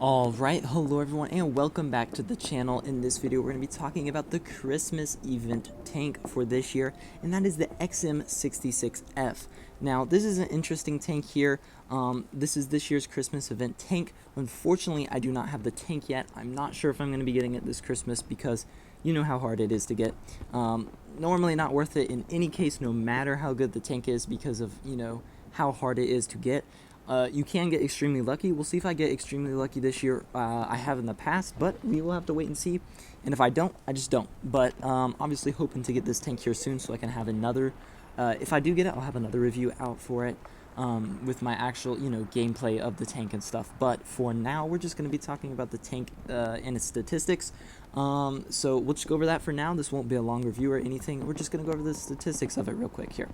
Alright, hello everyone and welcome back to the channel. In this video we're going to be talking about the Christmas event tank for this year, and that is the XM66F. Now this is an interesting tank here. This is this year's Christmas event tank. Unfortunately I do not have the tank yet. I'm not sure if I'm going to be getting it this Christmas because you know how hard it is to get. Normally not worth it in any case, no matter how good the tank is, because of how hard it is to get. You can get extremely lucky. We'll see if I get extremely lucky this year. I have in the past, but we will have to wait and see. And if I don't, I just don't. But obviously hoping to get this tank here soon so I can have another. If I do get it, I'll have another review out for it with my actual, gameplay of the tank and stuff. But for now, we're just going to be talking about the tank and its statistics. So we'll just go over that for now. This won't be a long review or anything. We're just going to go over the statistics of it real quick here.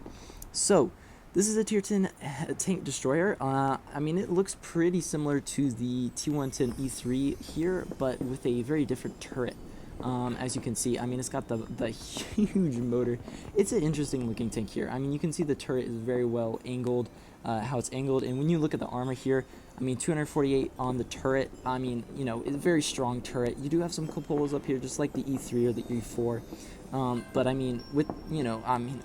So this is a Tier 10 tank destroyer. I mean, it looks pretty similar to the T110E3 here, but with a very different turret. As you can see, I mean, it's got the huge motor. It's an interesting looking tank here. I mean, you can see the turret is very well angled, how it's angled. And when you look at the armor here, I mean, 248 on the turret. I mean, it's a very strong turret. You do have some cupolas up here, just like the E3 or the E4. But I mean,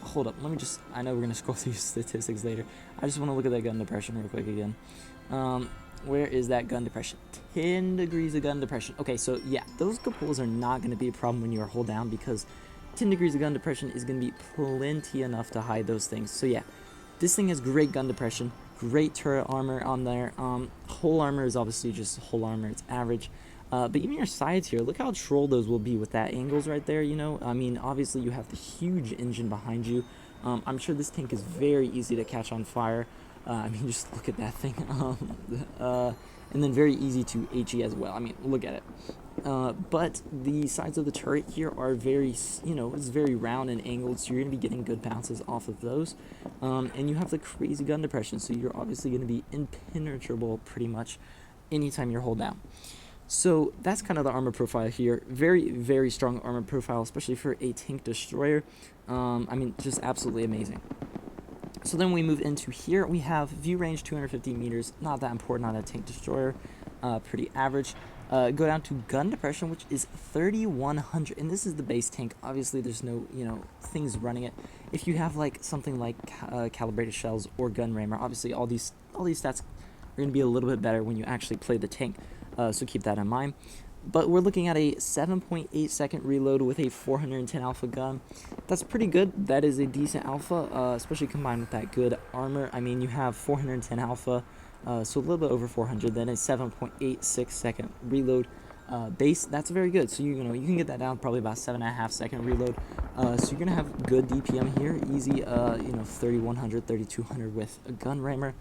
hold up, I know we're going to scroll through statistics later. I just want to look at that gun depression real quick again. Where is that gun depression? 10 degrees of gun depression. Okay, so yeah, those cupolas are not going to be a problem when you are hull down, because 10 degrees of gun depression is going to be plenty enough to hide those things. So yeah, this thing has great gun depression, great turret armor on there. Hull armor is obviously just hull armor, it's average. But even your sides here, look how troll those will be with that angles right there, I mean, obviously you have the huge engine behind you. I'm sure this tank is very easy to catch on fire. I mean, just look at that thing. And then very easy to HE as well. I mean, look at it. But the sides of the turret here are very, it's very round and angled, so you're going to be getting good bounces off of those. And you have the crazy gun depression, so you're obviously going to be impenetrable pretty much anytime you're hull down. So that's kind of the armor profile here. Very, very strong armor profile, especially for a tank destroyer. I mean, just absolutely amazing. So then we move into here. We have view range 250 meters. Not that important on a tank destroyer. Pretty average. Go down to gun depression, which is 3100, and this is the base tank. Obviously, there's no things running it. If you have like something like calibrated shells or gun rammer, obviously all these stats are going to be a little bit better when you actually play the tank. So keep that in mind. But we're looking at a 7.8 second reload with a 410 alpha gun. That's pretty good. That is a decent alpha, especially combined with that good armor. I mean, you have 410 alpha, so a little bit over 400. Then a 7.86 second reload base. That's very good. So you can get that down probably about 7.5 second reload. So you're gonna have good DPM here, easy. 3100, 3200 with a gun rammer.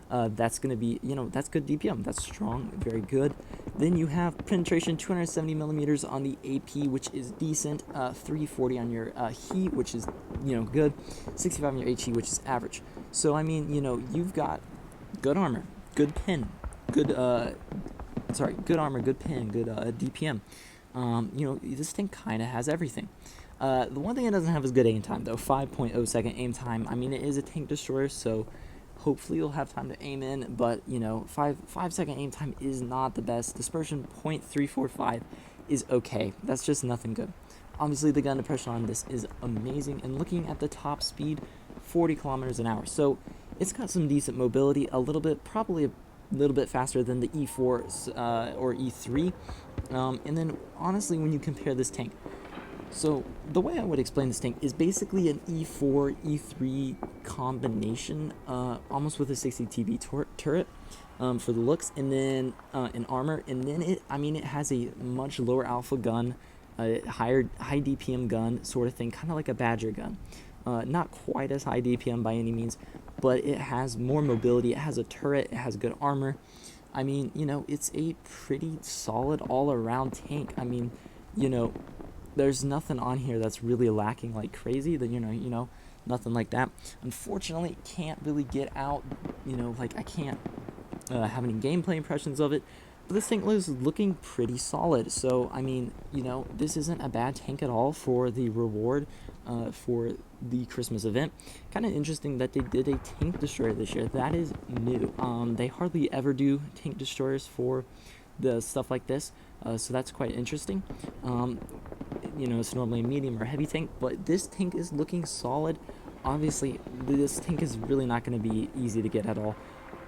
That's going to be, that's good DPM. That's strong, very good. Then you have penetration 270 millimeters on the AP, which is decent. 340 on your heat, which is, good. 65 on your HE, which is average. So, I mean, you've got good armor, good pin, good armor, good pin, good DPM. This thing kind of has everything. The one thing it doesn't have is good aim time, though. 5.0 second aim time. I mean, it is a tank destroyer, so hopefully you'll have time to aim in, but 5 second aim time is not the best. Dispersion 0.345 is okay. That's just nothing good. Obviously the gun depression on this is amazing, and looking at the top speed, 40 kilometers an hour. So it's got some decent mobility, probably a little bit faster than the E4 or E3. And then honestly, when you compare this tank, so the way I would explain this tank is basically an E4, E3 combination, almost with a 60 TB turret for the looks, and then an armor, and then it has a much lower alpha gun, high DPM gun sort of thing, kind of like a Badger gun. Not quite as high DPM by any means, but it has more mobility, it has a turret, it has good armor. I mean, it's a pretty solid all-around tank. I mean, there's nothing on here that's really lacking like crazy. That nothing like that. Unfortunately, can't really get out. I can't have any gameplay impressions of it. But this thing is looking pretty solid. So I mean, this isn't a bad tank at all for the reward for the Christmas event. Kind of interesting that they did a tank destroyer this year. That is new. They hardly ever do tank destroyers for the stuff like this, so that's quite interesting. You know, it's normally a medium or heavy tank, but this tank is looking solid. Obviously, this tank is really not going to be easy to get at all,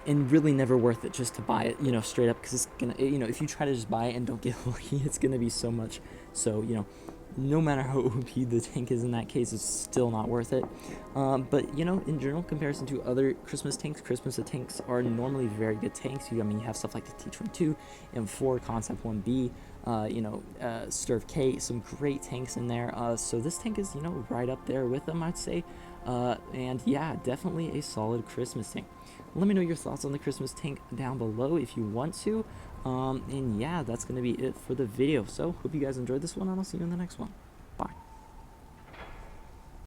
and really never worth it just to buy it, you know, straight up, because it's gonna, you know, if you try to just buy it and don't get lucky, it's gonna be so much. So, you know, no matter how OP the tank is in that case, it's still not worth it. But, you know, in general, comparison to other Christmas tanks are normally very good tanks. I mean, you have stuff like the T22, M4, Concept 1B, you know, Sturf K, some great tanks in there. So this tank is, you know, right up there with them, I'd say. And yeah, definitely a solid Christmas tank. Let me know your thoughts on the Christmas tank down below if you want to. And yeah, that's going to be it for the video. So hope you guys enjoyed this one, and I'll see you in the next one.